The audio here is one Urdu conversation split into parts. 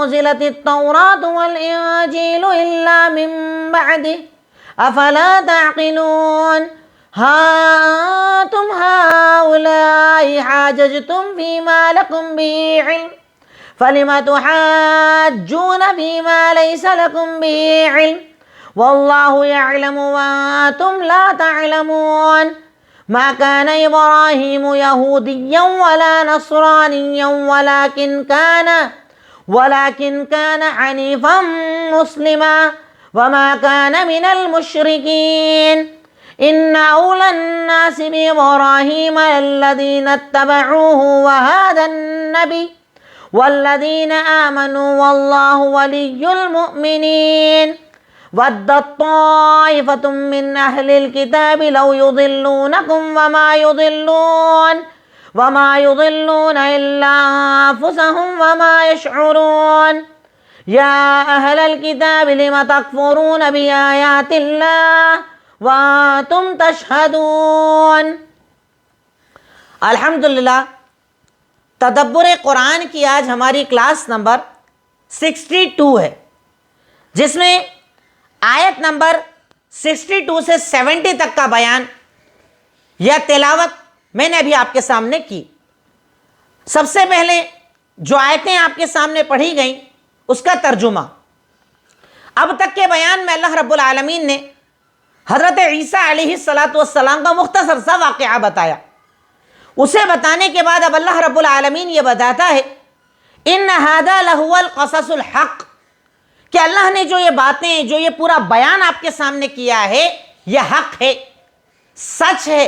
أنزلت التوراة والإنجيل إلا من بعده أفلا تعقلون ها أنتم هؤلاء حاججتم فيما لكم به علم فلم تحاجون فيما ليس لكم به علم والله يعلم وأنتم لا تعلمون ما كان إبراهيم يهوديا ولا نصرانيا ولكن كان حنيفا مسلما وما كان من المشركين إن أولى الناس بإبراهيم الذين اتبعوه وهذا النبي والذين آمنوا والله ولي المؤمنين ودت طائفة من أهل الكتاب لو يضلونكم وما يضلون إلا أنفسهم وما يشعرون يا أهل الكتاب لم تكفرون بآيات الله وأنتم تشهدون۔ الحمدللہ تدبر قرآن کی آج ہماری کلاس نمبر 62 ہے، جس میں آیت نمبر 62 سے 70 تک کا بیان یا تلاوت میں نے ابھی آپ کے سامنے کی۔ سب سے پہلے جو آیتیں آپ کے سامنے پڑھی گئیں اس کا ترجمہ۔ اب تک کے بیان میں اللہ رب العالمین نے حضرت عیسیٰ علیہ السلام کا مختصر سا واقعہ بتایا۔ اسے بتانے کے بعد اب اللہ رب العالمین یہ بتاتا ہے ان ھذا لہو القصص الحق، کہ اللہ نے جو یہ باتیں، جو یہ پورا بیان آپ کے سامنے کیا ہے، یہ حق ہے، سچ ہے۔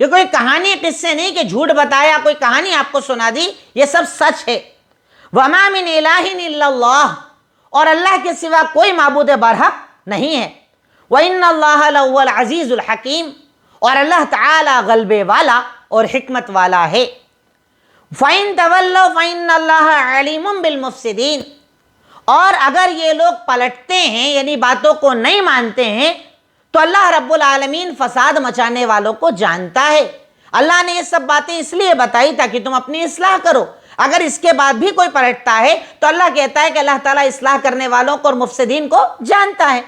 یہ کوئی کہانی قصے نہیں کہ جھوٹ بتایا، کوئی کہانی آپ کو سنا دی، یہ سب سچ ہے۔ وما من الہ الا اللہ، اور اللہ کے سوا کوئی معبود برحق نہیں ہے۔ وَإِنَّ اللَّهَ لَهُوَ الْعَزِيزُ الْحَكِيمُ، اور اللہ تعالی غلبے والا اور حکمت والا ہے۔ فَإِن تَوَلَّوْا فَإِنَّ اللَّهَ عَلِيمٌ بِالْمُفْسِدِينَ، اور اگر یہ لوگ پلٹتے ہیں یعنی باتوں کو نہیں مانتے ہیں تو اللہ رب العالمین فساد مچانے والوں کو جانتا ہے۔ اللہ نے یہ سب باتیں اس لیے بتائی تاکہ تم اپنی اصلاح کرو۔ اگر اس کے بعد بھی کوئی پلٹتا ہے تو اللہ کہتا ہے کہ اللہ تعالیٰ اصلاح کرنے والوں کو اور مفسدین کو جانتا ہے۔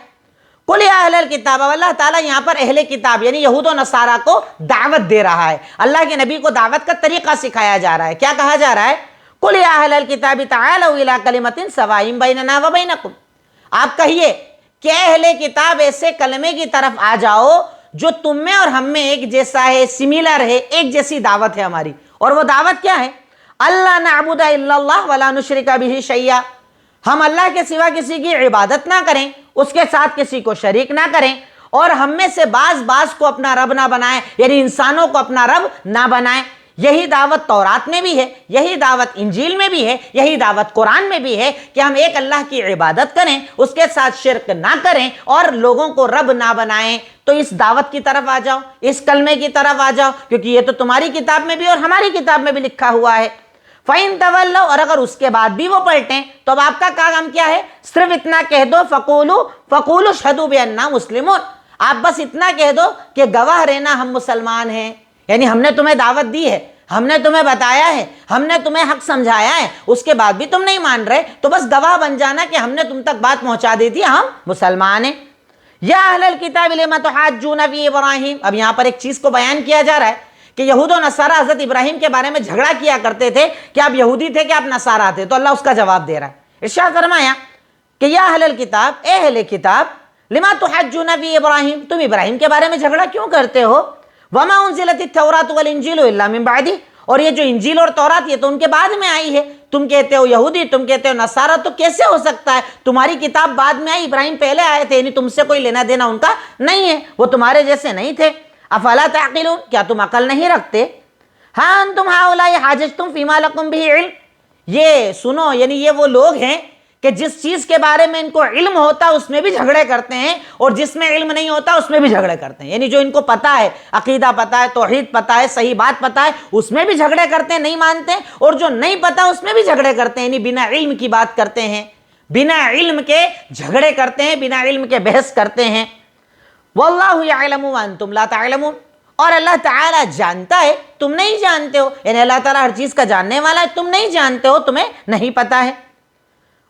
قُلْ يَا أَهْلَ الْكِتَابِ، اللہ تعالیٰ یہاں پر اہل کتاب یعنی یہود و نصارہ کو دعوت دے رہا ہے۔ اللہ کے نبی کو دعوت کا طریقہ سکھایا جا رہا ہے۔ کیا کہا جا رہا ہے؟ قُلْ يَا أَهْلَ الْكِتَابِ تَعَالَوْا إِلَىٰ كَلِمَةٍ سَوَاءٍ بَيْنَنَا وَبَيْنَكُمْ، آپ کہیے کہ اہل کتاب ایسے کلمے کی طرف آ جاؤ جو تم میں اور ہم میں ایک جیسا ہے، سملر ہے، ایک جیسی دعوت ہے ہماری۔ اور وہ دعوت کیا ہے؟ اللہ نعبد الا اللہ ولا نشرک بہ شیئا، ہم اللہ کے سوا کسی کی عبادت نہ کریں، اس کے ساتھ کسی کو شریک نہ کریں، اور ہم میں سے بعض کو اپنا رب نہ بنائیں، یعنی انسانوں کو اپنا رب نہ بنائیں۔ یہی دعوت تورات میں بھی ہے، یہی دعوت انجیل میں بھی ہے، یہی دعوت قرآن میں بھی ہے کہ ہم ایک اللہ کی عبادت کریں، اس کے ساتھ شرک نہ کریں اور لوگوں کو رب نہ بنائیں۔ تو اس دعوت کی طرف آ جاؤ، اس کلمے کی طرف آ جاؤ، کیونکہ یہ تو تمہاری کتاب میں بھی اور ہماری کتاب میں بھی لکھا ہوا ہے۔ فَإِن تَوَلَّوْا، اور اگر اس کے بعد بھی وہ پلٹیں تو اب آپ کا کام کیا ہے؟ صرف اتنا کہہ دو فَقُولُوا اشْهَدُوا بِأَنَّا مُسْلِمُونَ، آپ بس اتنا کہہ دو کہ گواہ رہنا ہم مسلمان ہیں، یعنی ہم نے تمہیں دعوت دی ہے، ہم نے تمہیں بتایا ہے، ہم نے تمہیں حق سمجھایا ہے، اس کے بعد بھی تم نہیں مان رہے تو بس گواہ بن جانا کہ ہم نے تم تک بات پہنچا دی تھی، ہم مسلمان ہیں۔ یا اہل الکتاب لم تحاجون فی ابراہیم، اب یہاں پر ایک چیز کو بیان کیا جا رہا ہے کہ یہود و نصارہ حضرت ابراہیم کے بارے میں جھگڑا کیا کرتے تھے کہ آپ یہودی تھے کہ آپ نصارہ تھے، تو اللہ اس کا جواب دے رہا ہے۔ ارشاد فرمایا کہ یا اہل الکتاب، اے اہل کتاب، لما تحجون فی ابراہیم، تم ابراہیم کے بارے میں جھگڑا کیوں کرتے ہو؟ وما انزلت التوراۃ والانجیل الا من بعدہ، اور یہ جو انجیل اور تورات یہ تو ان کے بعد میں آئی ہے، تم کہتے ہو یہودی، تم کہتے ہو نصارہ، تو کیسے ہو سکتا ہے؟ تمہاری کتاب بعد میں آئی، ابراہیم پہلے آئے تھے، یعنی تم سے کوئی لینا دینا ان کا نہیں ہے، وہ تمہارے جیسے نہیں تھے۔ افلا تعقلون، کیا تم عقل نہیں رکھتے؟ ہاں انتم ہؤلاء حاججتم فیما لکم بہ علم، یہ سنو، یعنی یہ وہ لوگ ہیں کہ جس چیز کے بارے میں ان کو علم ہوتا اس میں بھی جھگڑے کرتے ہیں، اور جس میں علم نہیں ہوتا اس میں بھی جھگڑے کرتے ہیں، یعنی جو ان کو پتا ہے، عقیدہ پتا ہے، توحید پتا ہے، صحیح بات پتا ہے، اس میں بھی جھگڑے کرتے ہیں، نہیں مانتے، اور جو نہیں پتا اس میں بھی جھگڑے کرتے ہیں، یعنی بنا علم کی بات کرتے ہیں، بنا علم کے جھگڑے کرتے ہیں، بنا علم کے بحث کرتے ہیں۔ واللہ یعلم وانتم لا تعلمون، اور اللہ تعالیٰ جانتا ہے تم نہیں جانتے ہو، یعنی اللہ تعالیٰ ہر چیز کا جاننے والا ہے، تم نہیں جانتے ہو، تمہیں نہیں پتا ہے۔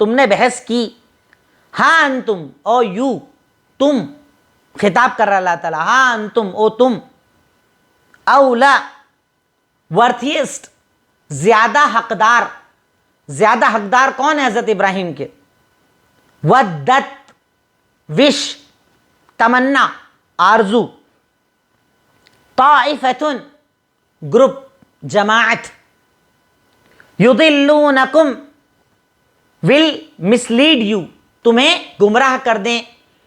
تم نے بحث کی، ہاں انتم او یو، تم، خطاب کر رہا اللہ تعالیٰ، ہاں انتم او تم، اولا ورتھیسٹ، زیادہ حقدار، زیادہ حقدار کون ہے حضرت ابراہیم کے، ودت وش، تمنا، آرزو، طائفتن گروپ، جماعت، یضلونکم ول مسلیڈ یو، تمہیں گمراہ کر دیں،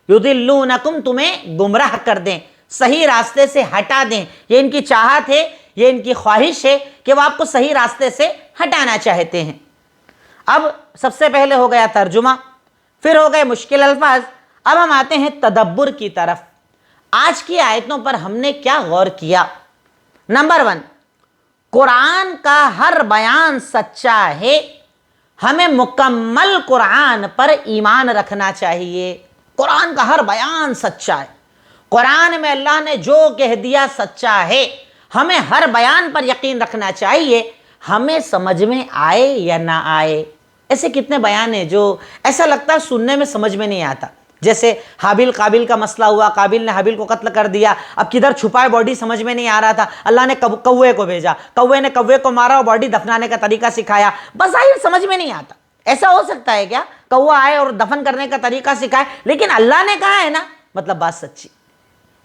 یضلونکم تمہیں گمراہ کر دیں، صحیح راستے سے ہٹا دیں، یہ ان کی چاہت ہے، یہ ان کی خواہش ہے کہ وہ آپ کو صحیح راستے سے ہٹانا چاہتے ہیں۔ اب سب سے پہلے ہو گیا ترجمہ، پھر ہو گئے مشکل الفاظ، اب ہم آتے ہیں تدبر کی طرف۔ آج کی آیتوں پر ہم نے کیا غور کیا؟ نمبر 1، قرآن کا ہر بیان سچا ہے، ہمیں مکمل قرآن پر ایمان رکھنا چاہیے۔ قرآن کا ہر بیان سچا ہے، قرآن میں اللہ نے جو کہہ دیا سچا ہے، ہمیں ہر بیان پر یقین رکھنا چاہیے، ہمیں سمجھ میں آئے یا نہ آئے۔ ایسے کتنے بیان ہیں جو ایسا لگتا ہے سننے میں سمجھ میں نہیں آتا، جیسے حابیل قابیل کا مسئلہ ہوا، قابیل نے حابیل کو قتل کر دیا، اب کدھر چھپائے باڈی سمجھ میں نہیں آ رہا تھا، اللہ نے کوے کو بھیجا، کوے نے کوے کو مارا اور باڈی دفنانے کا طریقہ سکھایا، بظاہر سمجھ میں نہیں آتا۔ ایسا ہو سکتا ہے کیا کوا آئے اور دفن کرنے کا طریقہ سکھائے؟ لیکن اللہ نے کہا ہے نا، مطلب بات سچی۔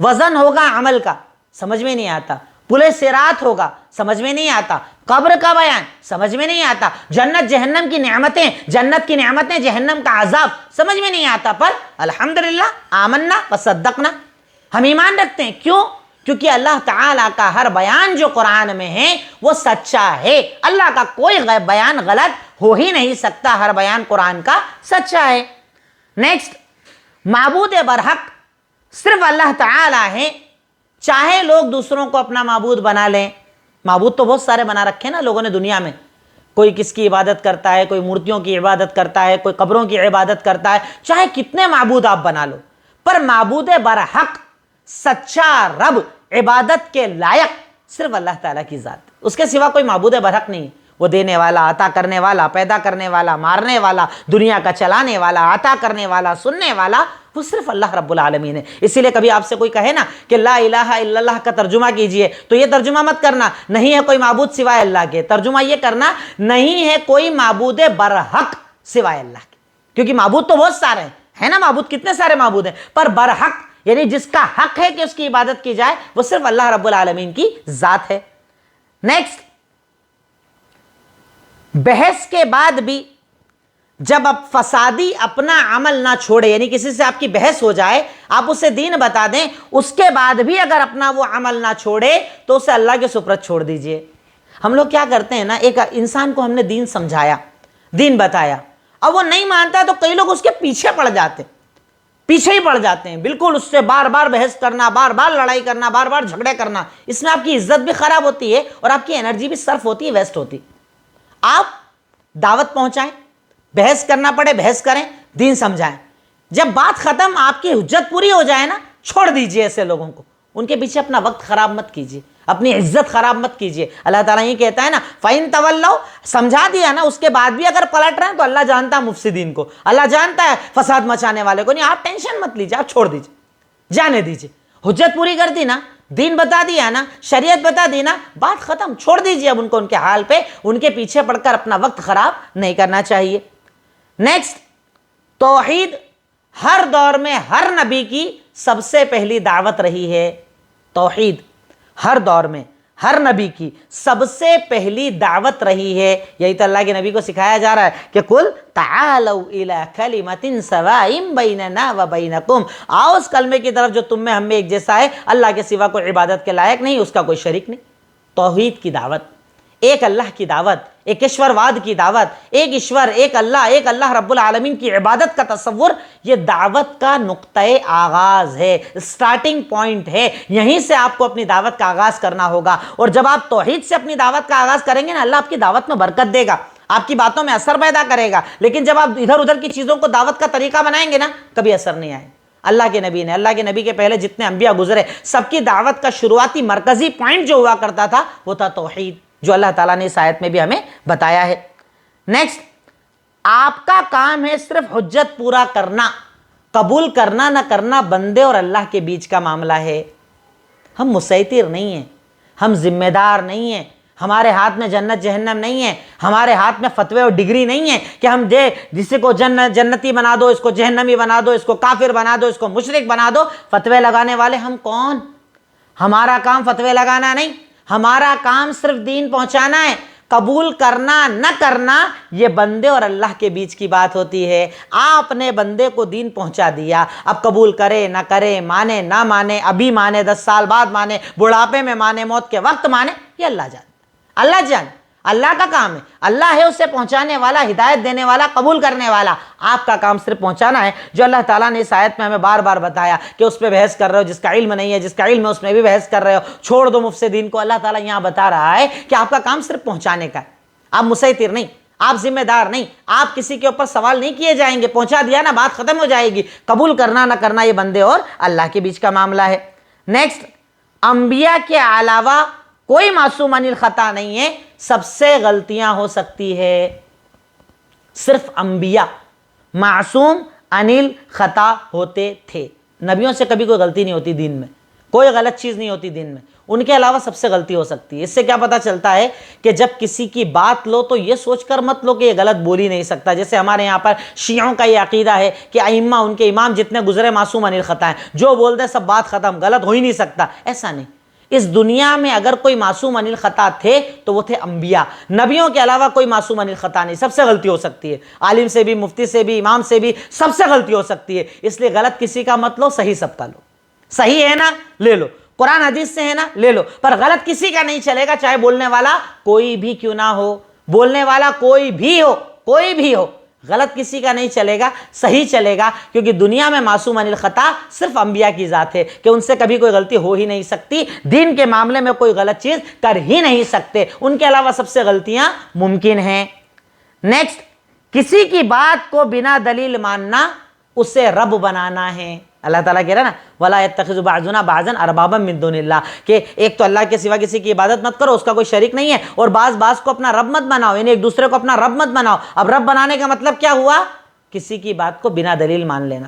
وزن ہوگا عمل کا، سمجھ میں نہیں آتا، پلے صراط ہوگا، سمجھ میں نہیں آتا، قبر کا بیان سمجھ میں نہیں آتا، جنت جہنم کی نعمتیں، جنت کی نعمتیں، جہنم کا عذاب سمجھ میں نہیں آتا، پر الحمدللہ آمنا وصدقنا، ہم ایمان رکھتے ہیں۔ کیوں؟ کیونکہ اللہ تعالیٰ کا ہر بیان جو قرآن میں ہے وہ سچا ہے، اللہ کا کوئی بیان غلط ہو ہی نہیں سکتا، ہر بیان قرآن کا سچا ہے۔ نیکسٹ، معبود برحق صرف اللہ تعالیٰ ہے، چاہے لوگ دوسروں کو اپنا معبود بنا لیں، معبود تو بہت سارے بنا رکھے نا لوگوں نے دنیا میں، کوئی کس کی عبادت کرتا ہے، کوئی مورتیوں کی عبادت کرتا ہے، کوئی قبروں کی عبادت کرتا ہے، چاہے کتنے معبود آپ بنا لو، پر معبود برحق سچا رب عبادت کے لائق صرف اللہ تعالیٰ کی ذات، اس کے سوا کوئی معبود برحق نہیں۔ وہ دینے والا، عطا کرنے والا، پیدا کرنے والا، مارنے والا، دنیا کا چلانے والا، عطا کرنے والا، سننے والا، وہ صرف اللہ رب العالمین ہے۔ اسی لیے کبھی آپ سے کوئی کہے نا کہ لا الہ الا اللہ کا ترجمہ کیجئے، تو یہ ترجمہ مت کرنا نہیں ہے کوئی معبود سوائے اللہ کے، ترجمہ یہ کرنا نہیں ہے کوئی معبود برحق سوائے اللہ کے، کیونکہ معبود تو بہت سارے ہیں، ہے نا، معبود کتنے سارے معبود ہیں، پر برحق یعنی جس کا حق ہے کہ اس کی عبادت کی جائے وہ صرف اللہ رب العالمین کی ذات ہے۔ نیکسٹ، بحث کے بعد بھی جب اب فسادی اپنا عمل نہ چھوڑے، یعنی کسی سے آپ کی بحث ہو جائے، آپ اسے دین بتا دیں، اس کے بعد بھی اگر اپنا وہ عمل نہ چھوڑے تو اسے اللہ کے سپرد چھوڑ دیجئے۔ ہم لوگ کیا کرتے ہیں نا، ایک انسان کو ہم نے دین سمجھایا، دین بتایا، اب وہ نہیں مانتا تو کئی لوگ اس کے پیچھے پڑ جاتے ہیں، پیچھے ہی پڑ جاتے ہیں، بالکل اس سے بار بار بحث کرنا، بار بار لڑائی کرنا، بار بار جھگڑے کرنا، اس میں آپ کی عزت بھی خراب ہوتی ہے اور آپ کی انرجی بھی صرف ہوتی ہے، ویسٹ ہوتی ہے۔ آپ دعوت پہنچائیں، بحث کرنا پڑے بحث کریں، دین سمجھائیں، جب بات ختم آپ کی حجت پوری ہو جائے نا، چھوڑ دیجئے ایسے لوگوں کو، ان کے پیچھے اپنا وقت خراب مت کیجئے، اپنی عزت خراب مت کیجئے۔ اللہ تعالیٰ یہ کہتا ہے نا فَإِن تَوَلَّوْا، سمجھا دیا نا، اس کے بعد بھی اگر پلٹ رہے ہیں تو اللہ جانتا ہے مفسدین کو، اللہ جانتا ہے فساد مچانے والے کو، نہیں آپ ٹینشن مت لیجئے، آپ چھوڑ دیجئے، جانے دیجئے، حجت پوری کر دی نا، دین بتا دیا نا، شریعت بتا دی نا، بات ختم، چھوڑ دیجئے اب ان کو ان کے حال پہ، ان کے پیچھے پڑ کر اپنا وقت خراب نہیں کرنا چاہیے۔ نیکسٹ، توحید ہر دور میں ہر نبی کی سب سے پہلی دعوت رہی ہے، توحید ہر دور میں ہر نبی کی سب سے پہلی دعوت رہی ہے، یہی تو اللہ کے نبی کو سکھایا جا رہا ہے کہ قُلْ تَعَالَوْا إِلَىٰ كَلِمَةٍ سَوَاءٍ بَيْنَنَا وَبَيْنَكُمْ، آؤ اس کلمے کی طرف جو تم میں ہم میں ایک جیسا ہے، اللہ کے سوا کوئی عبادت کے لائق نہیں، اس کا کوئی شریک نہیں۔ توحید کی دعوت، ایک اللہ کی دعوت، ایک ایشور واد کی دعوت، ایک ایشور، ایک اللہ رب العالمین کی عبادت کا تصور، یہ دعوت کا نقطۂ آغاز ہے، سٹارٹنگ پوائنٹ ہے، یہیں سے آپ کو اپنی دعوت کا آغاز کرنا ہوگا۔ اور جب آپ توحید سے اپنی دعوت کا آغاز کریں گے نا، اللہ آپ کی دعوت میں برکت دے گا، آپ کی باتوں میں اثر پیدا کرے گا، لیکن جب آپ ادھر ادھر کی چیزوں کو دعوت کا طریقہ بنائیں گے نا، کبھی اثر نہیں آئے۔ اللہ کے نبی کے پہلے جتنے انبیاء گزرے، سب کی دعوت کا شروعاتی مرکزی پوائنٹ جو ہوا کرتا تھا وہ تھا توحید، جو اللہ تعالیٰ نے اس آیت میں بھی ہمیں بتایا ہے۔ نیکسٹ، آپ کا کام ہے صرف حجت پورا کرنا، قبول کرنا نہ کرنا بندے اور اللہ کے بیچ کا معاملہ ہے۔ ہم مسیطر نہیں ہیں، ہم ذمہ دار نہیں ہیں، ہمارے ہاتھ میں جنت جہنم نہیں ہے، ہمارے ہاتھ میں فتوے اور ڈگری نہیں ہے کہ ہم جس کو جنتی بنا دو، اس کو جہنمی بنا دو، اس کو کافر بنا دو، اس کو مشرک بنا دو۔ فتوے لگانے والے ہم کون؟ ہمارا کام فتوے لگانا نہیں، ہمارا کام صرف دین پہنچانا ہے۔ قبول کرنا نہ کرنا یہ بندے اور اللہ کے بیچ کی بات ہوتی ہے۔ آپ نے بندے کو دین پہنچا دیا، اب قبول کرے نہ کرے، مانے نہ مانے، ابھی مانے، 10 سال بعد مانے، بڑھاپے میں مانے، موت کے وقت مانے، یہ اللہ جان، اللہ جان، اللہ کا کام ہے۔ اللہ ہے اسے پہنچانے والا، ہدایت دینے والا، قبول کرنے والا۔ آپ کا کام صرف پہنچانا ہے، جو اللہ تعالیٰ نے اس آیت میں ہمیں بار بار بتایا کہ اس پہ بحث کر رہے ہو، جس کا علم نہیں ہے، جس کا علم ہے اس میں بھی بحث کر رہے ہو، چھوڑ دو مفسدین کو۔ اللہ تعالیٰ یہاں بتا رہا ہے کہ آپ کا کام صرف پہنچانے کا ہے، آپ مسیطر نہیں، آپ ذمہ دار نہیں، آپ کسی کے اوپر سوال نہیں کیے جائیں گے، پہنچا دیا نا، بات ختم ہو جائے گی۔ قبول کرنا نہ کرنا یہ بندے اور اللہ کے بیچ کا معاملہ ہے۔ نیکسٹ، انبیاء کے علاوہ کوئی معصوم عن الخطا نہیں ہے، سب سے غلطیاں ہو سکتی ہے۔ صرف انبیاء معصوم عن الخطا ہوتے تھے، نبیوں سے کبھی کوئی غلطی نہیں ہوتی دین میں، کوئی غلط چیز نہیں ہوتی دین میں، ان کے علاوہ سب سے غلطی ہو سکتی ہے۔ اس سے کیا پتہ چلتا ہے کہ جب کسی کی بات لو تو یہ سوچ کر مت لو کہ یہ غلط بول ہی نہیں سکتا۔ جیسے ہمارے یہاں پر شیعوں کا یہ عقیدہ ہے کہ ائمہ، ان کے امام جتنے گزرے معصوم عن الخطا ہیں، جو بول دے سب بات ختم، غلط ہو ہی نہیں سکتا۔ ایسا نہیں، اس دنیا میں اگر کوئی معصوم عن الخطا تھے تو وہ تھے انبیاء۔ نبیوں کے علاوہ کوئی معصوم عن الخطا نہیں، سب سے غلطی ہو سکتی ہے، عالم سے بھی، مفتی سے بھی، امام سے بھی، سب سے غلطی ہو سکتی ہے۔ اس لیے غلط کسی کا مت لو، صحیح سب کا لو۔ صحیح ہے نا، لے لو، قرآن حدیث سے ہے نا، لے لو، پر غلط کسی کا نہیں چلے گا، چاہے بولنے والا کوئی بھی کیوں نہ ہو، بولنے والا کوئی بھی ہو، کوئی بھی ہو، غلط کسی کا نہیں چلے گا، صحیح چلے گا، کیونکہ دنیا میں معصوم عن الخطا صرف انبیاء کی ذات ہے کہ ان سے کبھی کوئی غلطی ہو ہی نہیں سکتی، دین کے معاملے میں کوئی غلط چیز کر ہی نہیں سکتے، ان کے علاوہ سب سے غلطیاں ممکن ہیں۔ نیکسٹ، کسی کی بات کو بنا دلیل ماننا اسے رب بنانا ہے۔ اللہ تعالیٰ کہہ رہا ہے نا، وَلَا يَتَّخِذُ بَعْضُنَا بَعْضًا أَرْبَابًا مِّن دُونِ اللَّهِ، کہ ایک تو اللہ کے سوا کسی کی عبادت مت کرو، اس کا کوئی شریک نہیں ہے، اور بعض کو اپنا رب مت بناؤ، یعنی ایک دوسرے کو اپنا رب مت بناؤ۔ اب رب بنانے کا مطلب کیا ہوا؟ کسی کی بات کو بنا دلیل مان لینا۔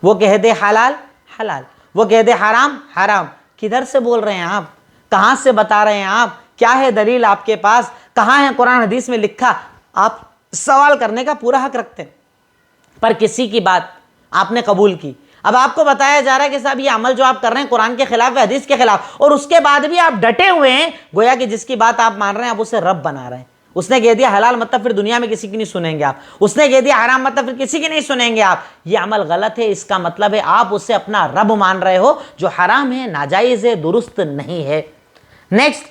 وہ کہہ دے حلال حلال، وہ کہہ دے حرام حرام، کدھر سے بول رہے ہیں آپ؟ کہاں سے بتا رہے ہیں آپ؟ کیا ہے دلیل آپ کے پاس؟ کہاں ہے قرآن حدیث میں لکھا؟ آپ سوال کرنے کا پورا حق رکھتے ہیں، پر کسی کی بات آپ نے قبول کی، اب آپ کو بتایا جا رہا ہے کہ صاحب یہ عمل جو آپ کر رہے ہیں قرآن کے خلاف ہے، حدیث کے خلاف، اور اس کے بعد بھی آپ ڈٹے ہوئے ہیں، گویا کہ جس کی بات آپ مان رہے ہیں آپ اسے رب بنا رہے ہیں۔ اس نے کہہ دیا حلال مطلب پھر دنیا میں کسی کی نہیں سنیں گے آپ، اس نے کہہ دیا حرام مطلب پھر کسی کی نہیں سنیں گے آپ، یہ عمل غلط ہے، اس کا مطلب ہے آپ اسے اپنا رب مان رہے ہو، جو حرام ہے، ناجائز ہے، درست نہیں ہے۔ نیکسٹ،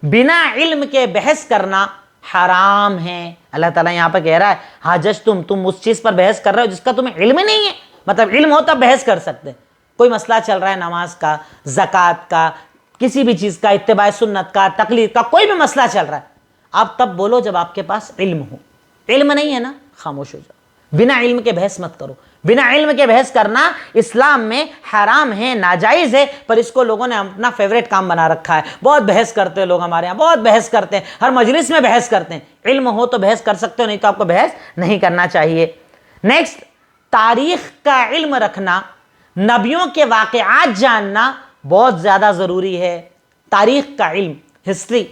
بنا علم کے بحث کرنا حرام ہے۔ اللہ تعالیٰ یہاں پہ کہہ رہا ہے حاجج تم اس چیز پر بحث کر رہے ہو جس کا تمہیں علم نہیں ہے، مطلب علم ہو تب بحث کر سکتے ہیں۔ کوئی مسئلہ چل رہا ہے نماز کا، زکوٰۃ کا، کسی بھی چیز کا، اتباع سنت کا، تقلید کا، کوئی بھی مسئلہ چل رہا ہے، آپ تب بولو جب آپ کے پاس علم ہو۔ علم نہیں ہے نا، خاموش ہو جاؤ، بنا علم کے بحث مت کرو۔ بنا علم کے بحث کرنا اسلام میں حرام ہے، ناجائز ہے، پر اس کو لوگوں نے اپنا فیوریٹ کام بنا رکھا ہے۔ بہت بحث کرتے ہیں لوگ ہمارے یہاں، بہت بحث کرتے ہیں، ہر مجلس میں بحث کرتے ہیں۔ علم ہو تو بحث کر سکتے ہو، نہیں تو آپ کو بحث نہیں کرنا چاہیے۔ نیکسٹ، تاریخ کا علم رکھنا، نبیوں کے واقعات جاننا بہت زیادہ ضروری ہے۔ تاریخ کا علم، ہسٹری،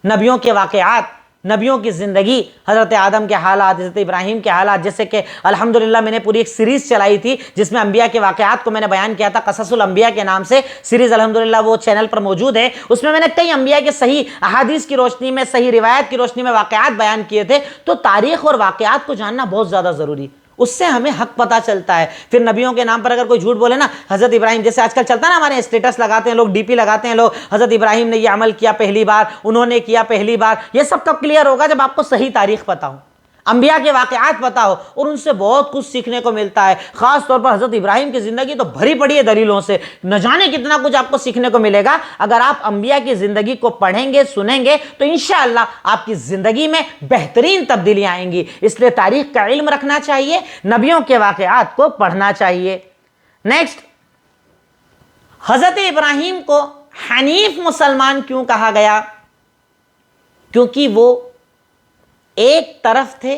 نبیوں کے واقعات، نبیوں کی زندگی، حضرت آدم کے حالات، حضرت ابراہیم کے حالات، جیسے کہ الحمدللہ میں نے پوری ایک سیریز چلائی تھی جس میں انبیاء کے واقعات کو میں نے بیان کیا تھا، قصص الانبیاء کے نام سے سیریز، الحمدللہ وہ چینل پر موجود ہے۔ اس میں نے کئی انبیاء کے صحیح احادیث کی روشنی میں، صحیح روایت کی روشنی میں واقعات بیان کیے تھے۔ تو تاریخ اور واقعات کو جاننا بہت زیادہ ضروری، اس سے ہمیں حق پتہ چلتا ہے۔ پھر نبیوں کے نام پر اگر کوئی جھوٹ بولے نا، حضرت ابراہیم، جیسے آج کل چلتا ہے نا، ہمارے اسٹیٹس لگاتے ہیں لوگ، ڈی پی لگاتے ہیں لوگ، حضرت ابراہیم نے یہ عمل کیا پہلی بار، انہوں نے کیا پہلی بار، یہ سب کب کلیئر ہوگا؟ جب آپ کو صحیح تاریخ پتہ ہو، انبیاء کے واقعات پتہ ہو، اور ان سے بہت کچھ سیکھنے کو ملتا ہے۔ خاص طور پر حضرت ابراہیم کی زندگی تو بھری پڑی ہے دلیلوں سے، نہ جانے کتنا کچھ آپ کو سیکھنے کو ملے گا اگر آپ انبیاء کی زندگی کو پڑھیں گے، سنیں گے، تو انشاءاللہ آپ کی زندگی میں بہترین تبدیلیاں آئیں گی۔ اس لیے تاریخ کا علم رکھنا چاہیے، نبیوں کے واقعات کو پڑھنا چاہیے۔ نیکسٹ، حضرت ابراہیم کو حنیف مسلمان کیوں کہا گیا؟ کیونکہ وہ ایک طرف تھے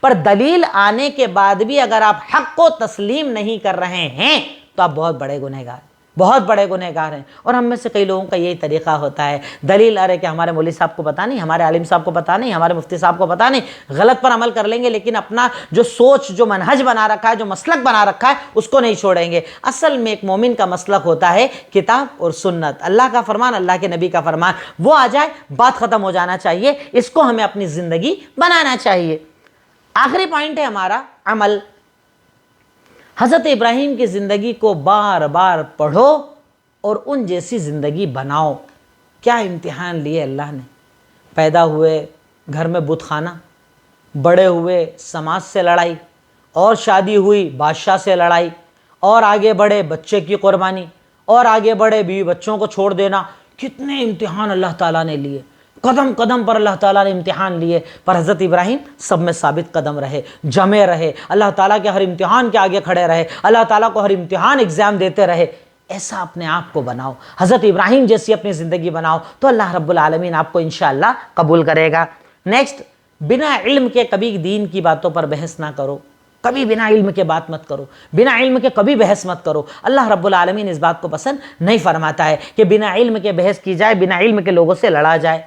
پر دلیل آنے کے بعد بھی اگر آپ حق کو تسلیم نہیں کر رہے ہیں تو آپ بہت بڑے گنہگار، بہت بڑے گنہگار ہیں۔ اور ہم میں سے کئی لوگوں کا یہی طریقہ ہوتا ہے، دلیل ارے کہ ہمارے مولوی صاحب کو پتہ نہیں، ہمارے عالم صاحب کو پتہ نہیں، ہمارے مفتی صاحب کو پتہ نہیں، غلط پر عمل کر لیں گے، لیکن اپنا جو سوچ، جو منہج بنا رکھا ہے، جو مسلک بنا رکھا ہے، اس کو نہیں چھوڑیں گے۔ اصل میں ایک مومن کا مسلک ہوتا ہے کتاب اور سنت، اللہ کا فرمان، اللہ کے نبی کا فرمان، وہ آ جائے بات ختم ہو جانا چاہیے، اس کو ہمیں اپنی زندگی بنانا چاہیے۔ آخری پوائنٹ ہے ہمارا عمل۔ حضرت ابراہیم کی زندگی کو بار بار پڑھو اور ان جیسی زندگی بناؤ۔ کیا امتحان لیے اللہ نے، پیدا ہوئے گھر میں بت خانہ، بڑے ہوئے سماج سے لڑائی، اور شادی ہوئی بادشاہ سے لڑائی، اور آگے بڑھے بچے کی قربانی، اور آگے بڑھے بیوی بچوں کو چھوڑ دینا، کتنے امتحان اللہ تعالیٰ نے لیے، قدم قدم پر اللہ تعالیٰ نے امتحان لیے، پر حضرت ابراہیم سب میں ثابت قدم رہے، جمے رہے، اللہ تعالیٰ کے ہر امتحان کے آگے کھڑے رہے، اللہ تعالیٰ کو ہر امتحان ایگزام دیتے رہے۔ ایسا اپنے آپ کو بناؤ، حضرت ابراہیم جیسی اپنی زندگی بناؤ، تو اللہ رب العالمین آپ کو انشاءاللہ قبول کرے گا۔ نیکسٹ، بنا علم کے کبھی دین کی باتوں پر بحث نہ کرو، کبھی بنا علم کے بات مت کرو، بنا علم کے کبھی بحث مت کرو۔ اللہ رب العالمین اس بات کو پسند نہیں فرماتا ہے کہ بنا علم کے بحث کی جائے، بنا علم کے لوگوں سے لڑا جائے۔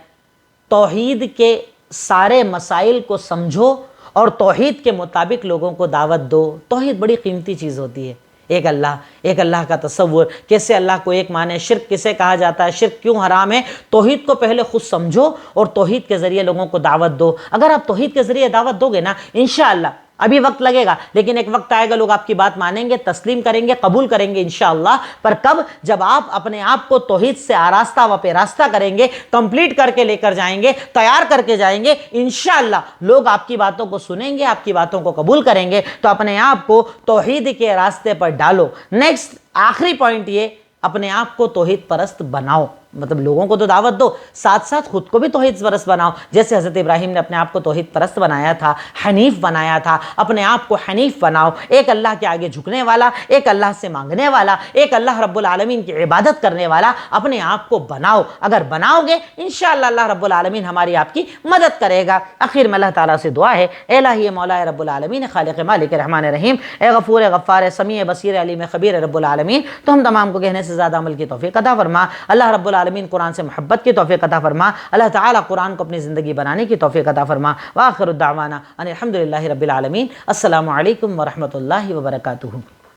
توحید کے سارے مسائل کو سمجھو اور توحید کے مطابق لوگوں کو دعوت دو۔ توحید بڑی قیمتی چیز ہوتی ہے، ایک اللہ کا تصور، کیسے اللہ کو ایک مانے، شرک کسے کہا جاتا ہے، شرک کیوں حرام ہے، توحید کو پہلے خود سمجھو اور توحید کے ذریعے لوگوں کو دعوت دو۔ اگر آپ توحید کے ذریعے دعوت دو گے نا، انشاءاللہ ابھی وقت لگے گا لیکن ایک وقت آئے گا لوگ آپ کی بات مانیں گے، تسلیم کریں گے، قبول کریں گے انشاءاللہ۔ پر کب؟ جب آپ اپنے آپ کو توحید سے آراستہ و پیراستہ کریں گے، کمپلیٹ کر کے لے کر جائیں گے، تیار کر کے جائیں گے، انشاءاللہ لوگ آپ کی باتوں کو سنیں گے، آپ کی باتوں کو قبول کریں گے۔ تو اپنے آپ کو توحید کے راستے پر ڈالو۔ نیکسٹ، آخری پوائنٹ یہ، اپنے آپ کو توحید پرست بناؤ، مطلب لوگوں کو تو دعوت دو، ساتھ ساتھ خود کو بھی توحید پرست بناؤ، جیسے حضرت ابراہیم نے اپنے آپ کو توحید پرست بنایا تھا، حنیف بنایا تھا۔ اپنے آپ کو حنیف بناؤ، ایک اللہ کے آگے جھکنے والا، ایک اللہ سے مانگنے والا، ایک اللہ رب العالمین کی عبادت کرنے والا اپنے آپ کو بناؤ۔ اگر بناؤ گے انشاءاللہ اللہ رب العالمین ہماری آپ کی مدد کرے گا۔ آخر میں اللہ تعالیٰ سے دعا ہے، اے الہی مولا رب العالمین، خالق مالک رحمان رحیم، اے غفور غفار سمیع بصیر علیم خبیر رب العالمین، تو ہم تمام کو کہنے سے زیادہ عمل کی توفیق عطا فرما۔ اللہ رب العالمین قرآن سے محبت کی توفیق عطا فرما۔ اللہ تعالیٰ قرآن کو اپنی زندگی بنانے کی توفیق عطا فرما۔ وآخر الدعوانا ان الحمدللہ رب العالمین۔ السلام علیکم ورحمۃ اللہ وبرکاتہ۔